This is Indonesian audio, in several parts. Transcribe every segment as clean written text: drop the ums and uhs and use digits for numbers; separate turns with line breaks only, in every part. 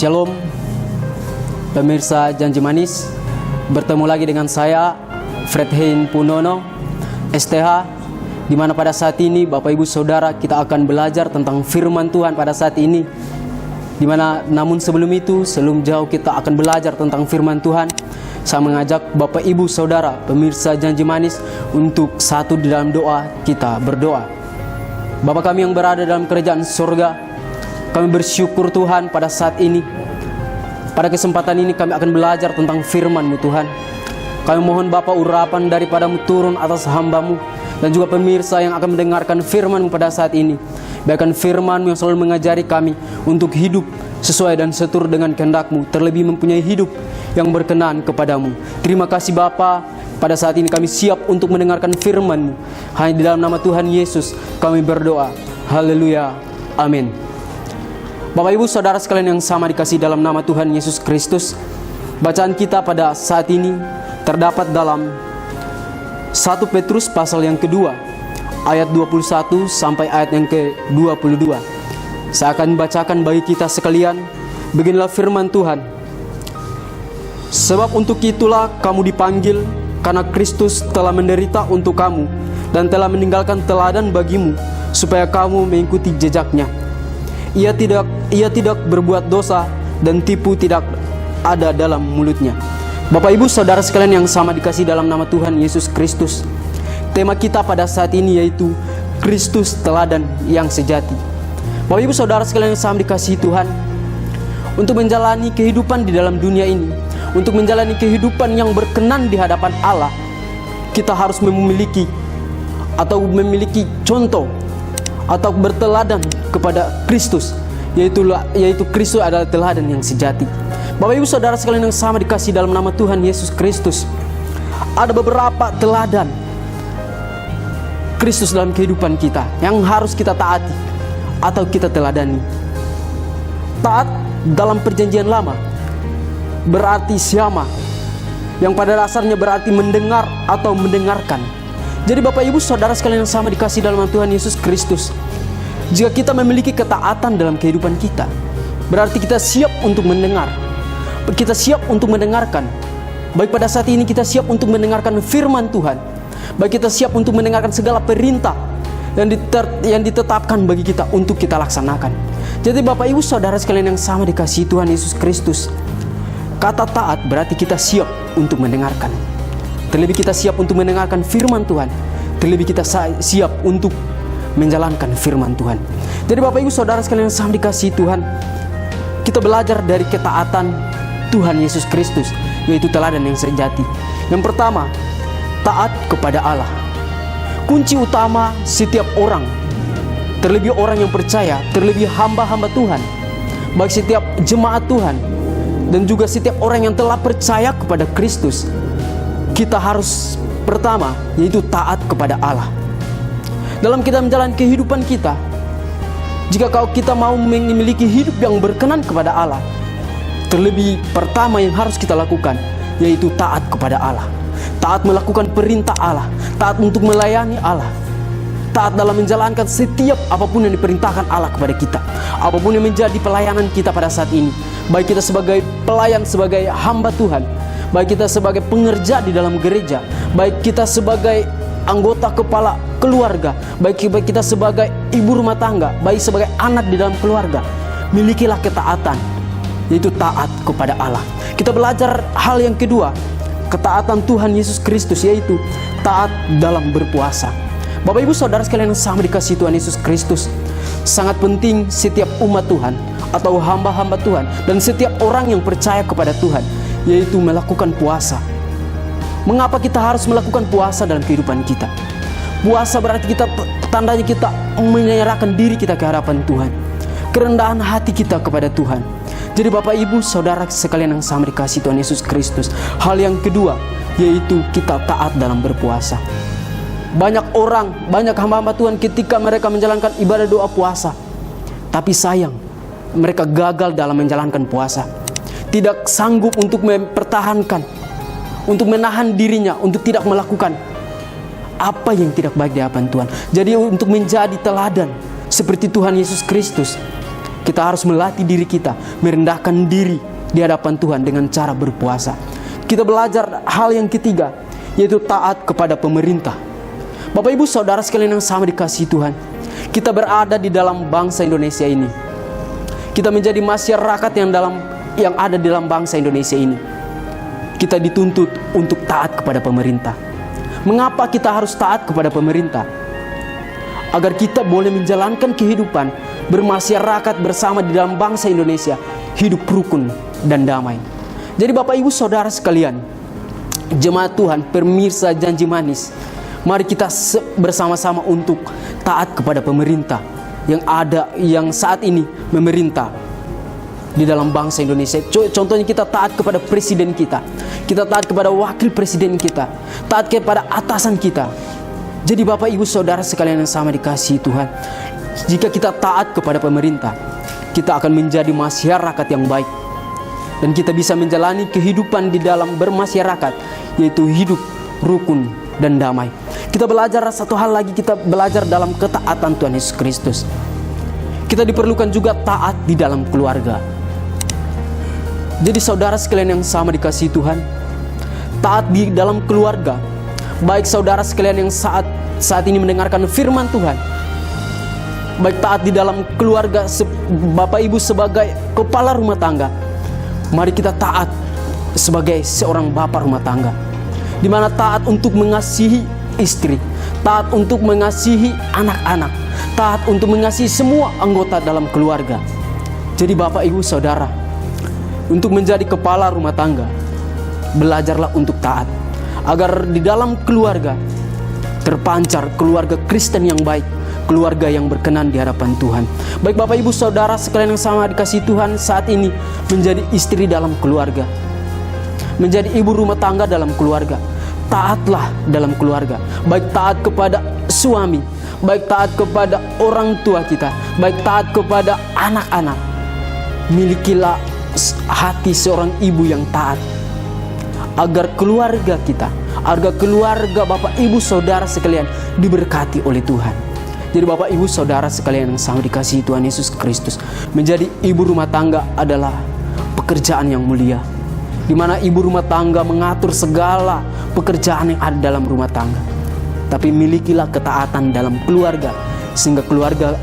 Shalom, pemirsa Janji Manis. Bertemu lagi dengan saya, Fred Hein Punono, STH, di mana pada saat ini Bapak Ibu Saudara kita akan belajar tentang firman Tuhan pada saat ini. Namun sebelum itu, sebelum jauh kita akan belajar tentang firman Tuhan, saya mengajak Bapak Ibu Saudara, pemirsa Janji Manis, untuk satu di dalam doa. Kita berdoa. Bapa kami yang berada dalam kerajaan surga, kami bersyukur Tuhan pada saat ini. Pada kesempatan ini kami akan belajar tentang firman-Mu Tuhan. Kami mohon Bapa urapan daripada-Mu turun atas hamba-Mu dan juga pemirsa yang akan mendengarkan firman-Mu pada saat ini. Biarkan firman-Mu yang selalu mengajari kami untuk hidup sesuai dan seturut dengan kehendak-Mu, terlebih mempunyai hidup yang berkenan kepada-Mu. Terima kasih Bapa, pada saat ini kami siap untuk mendengarkan firman-Mu. Hanya di dalam nama Tuhan Yesus kami berdoa. Haleluya. Amin. Bapak Ibu Saudara sekalian yang sama dikasihi dalam nama Tuhan Yesus Kristus, bacaan kita pada saat ini terdapat dalam 1 Petrus pasal yang kedua, ayat 21 sampai ayat yang ke-22. Saya akan bacakan bagi kita sekalian. Beginilah firman Tuhan. Sebab untuk itulah kamu dipanggil, karena Kristus telah menderita untuk kamu dan telah meninggalkan teladan bagimu, supaya kamu mengikuti jejaknya. Ia tidak berbuat dosa dan tipu tidak ada dalam mulutnya. Bapak Ibu Saudara sekalian yang sama dikasihi dalam nama Tuhan Yesus Kristus, tema kita pada saat ini yaitu Kristus teladan yang sejati. Bapak Ibu Saudara sekalian yang sama dikasihi Tuhan, untuk menjalani kehidupan di dalam dunia ini, untuk menjalani kehidupan yang berkenan di hadapan Allah, kita harus memiliki contoh atau berteladan kepada Kristus, yaitu Kristus adalah teladan yang sejati. Bapak Ibu Saudara sekalian yang sama dikasihi dalam nama Tuhan Yesus Kristus, ada beberapa teladan Kristus dalam kehidupan kita yang harus kita taati atau kita teladani. Taat dalam perjanjian lama berarti syama, yang pada dasarnya berarti mendengar atau mendengarkan. Jadi Bapak Ibu Saudara sekalian yang sama dikasihi dalam Tuhan Yesus Kristus, jika kita memiliki ketaatan dalam kehidupan kita, berarti kita siap untuk mendengar. Kita siap untuk mendengarkan. Baik pada saat ini kita siap untuk mendengarkan firman Tuhan. Baik kita siap untuk mendengarkan segala perintah yang ditetapkan bagi kita untuk kita laksanakan. Jadi Bapak Ibu Saudara sekalian yang sama dikasihi Tuhan Yesus Kristus, kata taat berarti kita siap untuk mendengarkan. Terlebih kita siap untuk mendengarkan firman Tuhan. Terlebih kita siap untuk menjalankan firman Tuhan. Jadi Bapak Ibu Saudara sekalian yang sama dikasihi Tuhan, kita belajar dari ketaatan Tuhan Yesus Kristus, yaitu teladan yang sejati. Yang pertama, taat kepada Allah. Kunci utama setiap orang, terlebih orang yang percaya, terlebih hamba-hamba Tuhan, baik setiap jemaat Tuhan dan juga setiap orang yang telah percaya kepada Kristus, kita harus pertama yaitu taat kepada Allah. Dalam kita menjalani kehidupan kita, jika kita mau memiliki hidup yang berkenan kepada Allah, terlebih pertama yang harus kita lakukan yaitu taat kepada Allah. Taat melakukan perintah Allah, taat untuk melayani Allah, taat dalam menjalankan setiap apapun yang diperintahkan Allah kepada kita, apapun yang menjadi pelayanan kita pada saat ini, baik kita sebagai pelayan, sebagai hamba Tuhan, baik kita sebagai pengerja di dalam gereja, baik kita sebagai anggota kepala keluarga, baik kita sebagai ibu rumah tangga, baik sebagai anak di dalam keluarga, milikilah ketaatan, yaitu taat kepada Allah. Kita belajar hal yang kedua, ketaatan Tuhan Yesus Kristus, yaitu taat dalam berpuasa. Bapak Ibu Saudara sekalian yang sama dikasihi Tuhan Yesus Kristus, sangat penting setiap umat Tuhan atau hamba-hamba Tuhan dan setiap orang yang percaya kepada Tuhan, yaitu melakukan puasa. Mengapa kita harus melakukan puasa dalam kehidupan kita? Puasa berarti tandanya kita menyerahkan diri kita ke hadapan Tuhan, kerendahan hati kita kepada Tuhan. Jadi Bapak Ibu Saudara sekalian yang sama dikasihi Tuhan Yesus Kristus, hal yang kedua yaitu kita taat dalam berpuasa. Banyak hamba-hamba Tuhan ketika mereka menjalankan ibadah doa puasa, tapi sayang, mereka gagal dalam menjalankan puasa. Tidak sanggup untuk mempertahankan, untuk menahan dirinya, untuk tidak melakukan apa yang tidak baik di hadapan Tuhan. Jadi untuk menjadi teladan seperti Tuhan Yesus Kristus, Kita harus melatih diri kita, merendahkan diri di hadapan Tuhan dengan cara berpuasa. Kita belajar hal yang ketiga, yaitu taat kepada pemerintah. Bapak Ibu Saudara sekalian yang sama dikasihi Tuhan, kita berada di dalam bangsa Indonesia ini. Kita menjadi masyarakat yang ada di dalam bangsa Indonesia ini. Kita dituntut untuk taat kepada pemerintah. Mengapa kita harus taat kepada pemerintah? Agar kita boleh menjalankan kehidupan bermasyarakat bersama di dalam bangsa Indonesia, hidup rukun dan damai. Jadi Bapak Ibu Saudara sekalian, jemaat Tuhan, pemirsa janji manis, mari kita bersama-sama untuk taat kepada pemerintah yang saat ini memerintah di dalam bangsa Indonesia. Contohnya kita taat kepada presiden kita taat kepada wakil presiden kita, taat kepada atasan kita. Jadi Bapak Ibu Saudara sekalian yang sama dikasihi Tuhan, jika kita taat kepada pemerintah, kita akan menjadi masyarakat yang baik, dan kita bisa menjalani kehidupan di dalam bermasyarakat, yaitu hidup rukun dan damai. Kita belajar satu hal lagi, kita belajar dalam ketaatan Tuhan Yesus Kristus. Kita diperlukan juga taat di dalam keluarga. Jadi saudara sekalian yang sama dikasihi Tuhan, taat di dalam keluarga, baik saudara sekalian yang saat ini mendengarkan firman Tuhan, baik taat di dalam keluarga, Bapak Ibu sebagai kepala rumah tangga, mari kita taat sebagai seorang bapak rumah tangga, di mana taat untuk mengasihi istri, taat untuk mengasihi anak-anak, taat untuk mengasihi semua anggota dalam keluarga. Jadi Bapak Ibu Saudara, untuk menjadi kepala rumah tangga, belajarlah untuk taat, agar di dalam keluarga terpancar keluarga Kristen yang baik, keluarga yang berkenan di hadapan Tuhan. Baik Bapak Ibu Saudara sekalian yang sama dikasihi Tuhan, saat ini menjadi istri dalam keluarga, menjadi ibu rumah tangga dalam keluarga, taatlah dalam keluarga, baik taat kepada suami, baik taat kepada orang tua kita, baik taat kepada anak-anak. Milikilah hati seorang ibu yang taat, agar keluarga kita, agar keluarga Bapak Ibu Saudara sekalian diberkati oleh Tuhan. Jadi Bapak Ibu Saudara sekalian yang sangat dikasihi Tuhan Yesus Kristus, menjadi ibu rumah tangga adalah pekerjaan yang mulia, di mana ibu rumah tangga mengatur segala pekerjaan yang ada dalam rumah tangga. Tapi milikilah ketaatan dalam keluarga, sehingga keluarga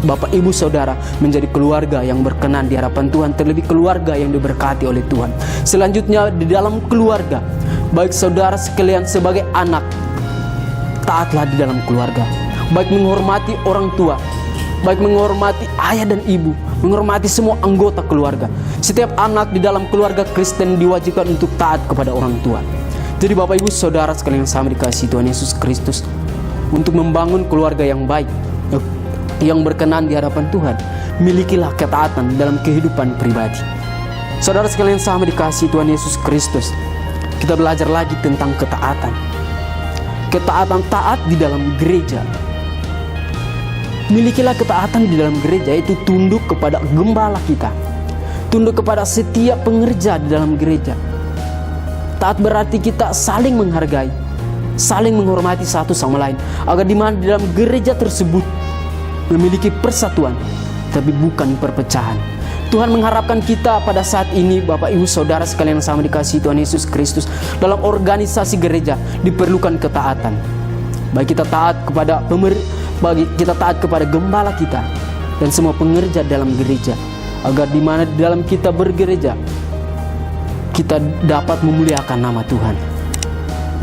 Bapak Ibu Saudara menjadi keluarga yang berkenan di hadapan Tuhan, terlebih keluarga yang diberkati oleh Tuhan. Selanjutnya di dalam keluarga, baik saudara sekalian sebagai anak, taatlah di dalam keluarga, baik menghormati orang tua, baik menghormati ayah dan ibu, menghormati semua anggota keluarga. Setiap anak di dalam keluarga Kristen diwajibkan untuk taat kepada orang tua. Jadi Bapak Ibu Saudara sekalian yang sama dikasihi Tuhan Yesus Kristus, untuk membangun keluarga yang baik, yang berkenan di hadapan Tuhan, milikilah ketaatan dalam kehidupan pribadi. Saudara sekalian sama dikasihi Tuhan Yesus Kristus, kita belajar lagi tentang ketaatan. Ketaatan taat di dalam gereja. Milikilah ketaatan di dalam gereja, yaitu tunduk kepada gembala kita, tunduk kepada setiap pengerja di dalam gereja. Taat berarti kita saling menghargai, saling menghormati satu sama lain, agar di mana di dalam gereja tersebut memiliki persatuan, tapi bukan perpecahan. Tuhan mengharapkan kita pada saat ini, Bapak Ibu Saudara sekalian yang sama dikasihi Tuhan Yesus Kristus, dalam organisasi gereja diperlukan ketaatan. Baik kita taat kepada bagi kita taat kepada gembala kita dan semua pengerja dalam gereja, agar di mana di dalam kita bergereja, kita dapat memuliakan nama Tuhan.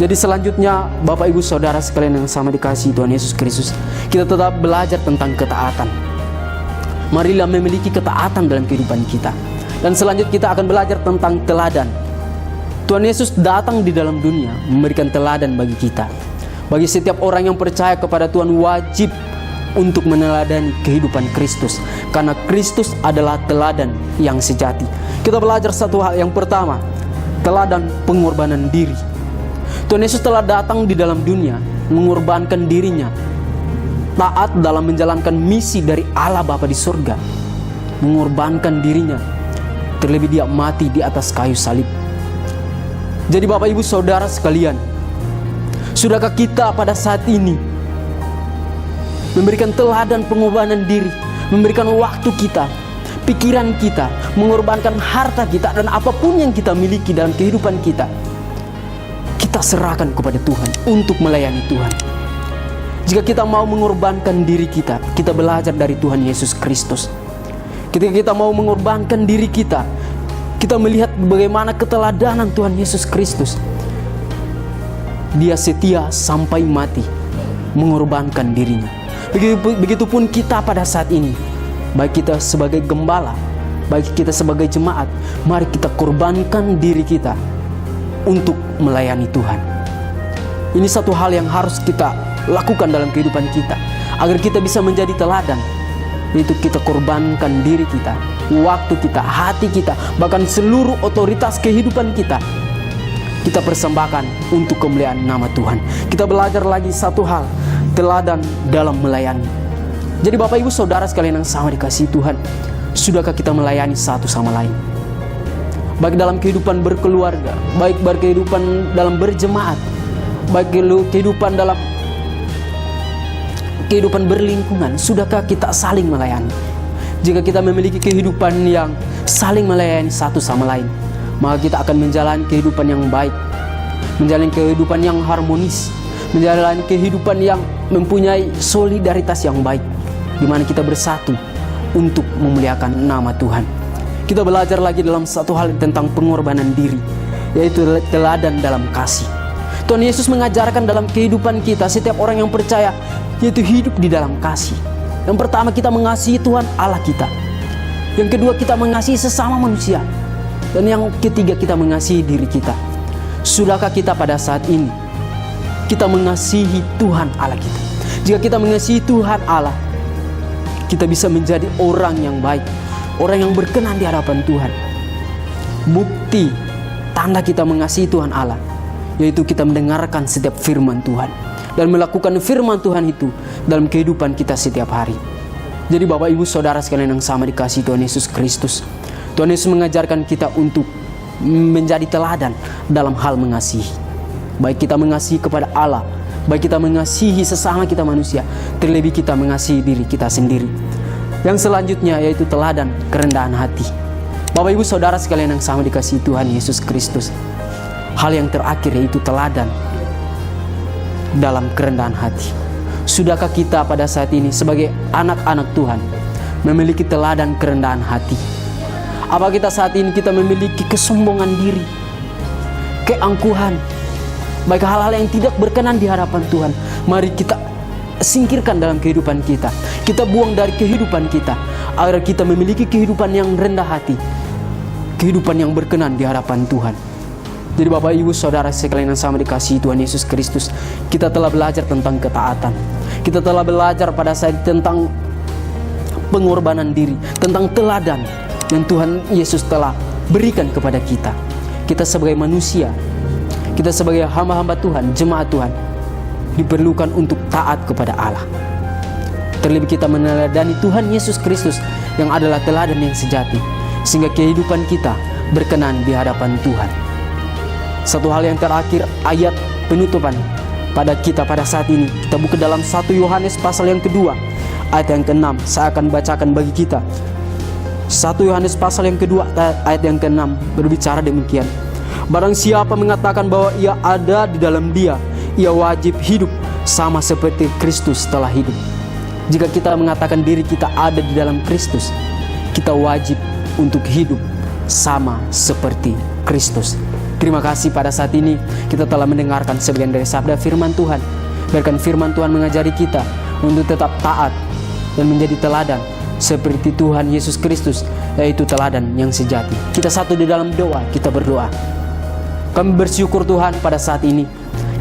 Jadi selanjutnya Bapak Ibu Saudara sekalian yang sama dikasihi Tuhan Yesus Kristus, kita tetap belajar tentang ketaatan. Marilah memiliki ketaatan dalam kehidupan kita. Dan selanjutnya kita akan belajar tentang teladan. Tuhan Yesus datang di dalam dunia memberikan teladan bagi kita. Bagi setiap orang yang percaya kepada Tuhan, wajib untuk meneladani kehidupan Kristus, karena Kristus adalah teladan yang sejati. Kita belajar satu hal, yang pertama, teladan pengorbanan diri. Tuhan Yesus telah datang di dalam dunia mengorbankan dirinya, taat dalam menjalankan misi dari Allah Bapa di surga, mengorbankan dirinya, terlebih dia mati di atas kayu salib. Jadi Bapak Ibu Saudara sekalian, sudahkah kita pada saat ini memberikan teladan pengorbanan diri, memberikan waktu kita, pikiran kita, mengorbankan harta kita, dan apapun yang kita miliki dalam kehidupan kita, kita serahkan kepada Tuhan untuk melayani Tuhan. Jika kita mau mengorbankan diri kita, kita belajar dari Tuhan Yesus Kristus. Ketika kita mau mengorbankan diri kita, kita melihat bagaimana keteladanan Tuhan Yesus Kristus. Dia setia sampai mati, mengorbankan dirinya. Begitupun kita pada saat ini, baik kita sebagai gembala, baik kita sebagai jemaat, mari kita korbankan diri kita untuk melayani Tuhan. Ini satu hal yang harus kita lakukan dalam kehidupan kita, agar kita bisa menjadi teladan, yaitu kita korbankan diri kita, waktu kita, hati kita, bahkan seluruh otoritas kehidupan kita, kita persembahkan untuk kemuliaan nama Tuhan. Kita belajar lagi satu hal, teladan dalam melayani. Jadi Bapak Ibu Saudara sekalian yang sama dikasihi Tuhan, sudahkah kita melayani satu sama lain? Baik dalam kehidupan berkeluarga, baik berkehidupan dalam berjemaat, baik kehidupan dalam kehidupan berlingkungan, sudahkah kita saling melayani? Jika kita memiliki kehidupan yang saling melayani satu sama lain, maka kita akan menjalani kehidupan yang baik, menjalani kehidupan yang harmonis, menjalani kehidupan yang mempunyai solidaritas yang baik, di mana kita bersatu untuk memuliakan nama Tuhan. Kita belajar lagi dalam satu hal tentang pengorbanan diri, yaitu teladan dalam kasih. Tuhan Yesus mengajarkan dalam kehidupan kita, setiap orang yang percaya, yaitu hidup di dalam kasih. Yang pertama, kita mengasihi Tuhan Allah kita. Yang kedua, kita mengasihi sesama manusia. Dan yang ketiga, kita mengasihi diri kita. Sudahkah kita pada saat ini kita mengasihi Tuhan Allah kita? Jika kita mengasihi Tuhan Allah, kita bisa menjadi orang yang baik, orang yang berkenan di hadapan Tuhan. Bukti tanda kita mengasihi Tuhan Allah, yaitu kita mendengarkan setiap firman Tuhan dan melakukan firman Tuhan itu dalam kehidupan kita setiap hari. Jadi Bapak Ibu Saudara sekalian yang sama dikasihi Tuhan Yesus Kristus, Tuhan Yesus mengajarkan kita untuk menjadi teladan dalam hal mengasihi. Baik kita mengasihi kepada Allah, baik kita mengasihi sesama kita manusia, terlebih kita mengasihi diri kita sendiri. Yang selanjutnya yaitu teladan kerendahan hati. Bapak Ibu Saudara sekalian yang sama dikasihi Tuhan Yesus Kristus, hal yang terakhir yaitu teladan dalam kerendahan hati. Sudahkah kita pada saat ini sebagai anak-anak Tuhan memiliki teladan kerendahan hati? Apa kita saat ini kita memiliki kesombongan diri, keangkuhan, baik hal-hal yang tidak berkenan di hadapan Tuhan? Mari kita singkirkan dalam kehidupan kita. Kita buang dari kehidupan kita, agar kita memiliki kehidupan yang rendah hati, kehidupan yang berkenan di hadapan Tuhan. Jadi Bapak Ibu Saudara sekalian yang sama dikasihi Tuhan Yesus Kristus, kita telah belajar tentang ketaatan. Kita telah belajar pada saat tentang pengorbanan diri, tentang teladan yang Tuhan Yesus telah berikan kepada kita. Kita sebagai manusia, kita sebagai hamba-hamba Tuhan, jemaat Tuhan, diperlukan untuk taat kepada Allah. Terlebih kita meneladani Tuhan Yesus Kristus yang adalah teladan yang sejati, sehingga kehidupan kita berkenan di hadapan Tuhan. Satu hal yang terakhir, ayat penutupan pada kita pada saat ini, kita buka dalam 1 Yohanes pasal yang kedua, ayat yang ke-6. Saya akan bacakan bagi kita. 1 Yohanes pasal yang kedua, ayat yang ke-6 berbicara demikian. Barang siapa mengatakan bahwa ia ada di dalam Dia, ia wajib hidup sama seperti Kristus telah hidup. Jika kita mengatakan diri kita ada di dalam Kristus, kita wajib untuk hidup sama seperti Kristus. Terima kasih pada saat ini kita telah mendengarkan sebagian dari sabda firman Tuhan. Biarkan firman Tuhan mengajari kita untuk tetap taat dan menjadi teladan seperti Tuhan Yesus Kristus, yaitu teladan yang sejati. Kita satu di dalam doa, kita berdoa. Kami bersyukur Tuhan pada saat ini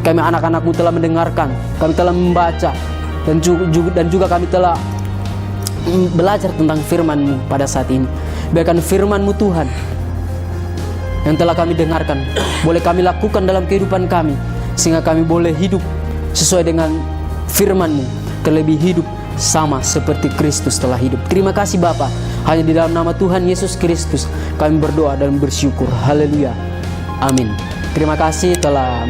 kami anak-anak-Mu telah mendengarkan, kami telah membaca, dan juga kami telah belajar tentang firman-Mu pada saat ini. Biarkan firman-Mu Tuhan yang telah kami dengarkan boleh kami lakukan dalam kehidupan kami, sehingga kami boleh hidup sesuai dengan firman-Mu, terlebih hidup sama seperti Kristus telah hidup. Terima kasih Bapa, hanya di dalam nama Tuhan Yesus Kristus kami berdoa dan bersyukur. Haleluya, amin. Terima kasih telah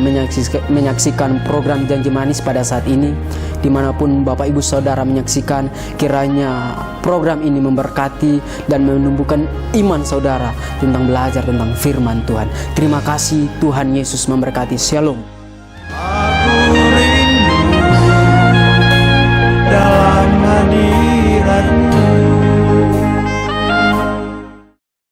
menyaksikan program Janji Manis pada saat ini. Dimanapun Bapak Ibu Saudara menyaksikan, kiranya program ini memberkati dan menumbuhkan iman saudara tentang belajar tentang firman Tuhan. Terima kasih, Tuhan Yesus memberkati. Shalom.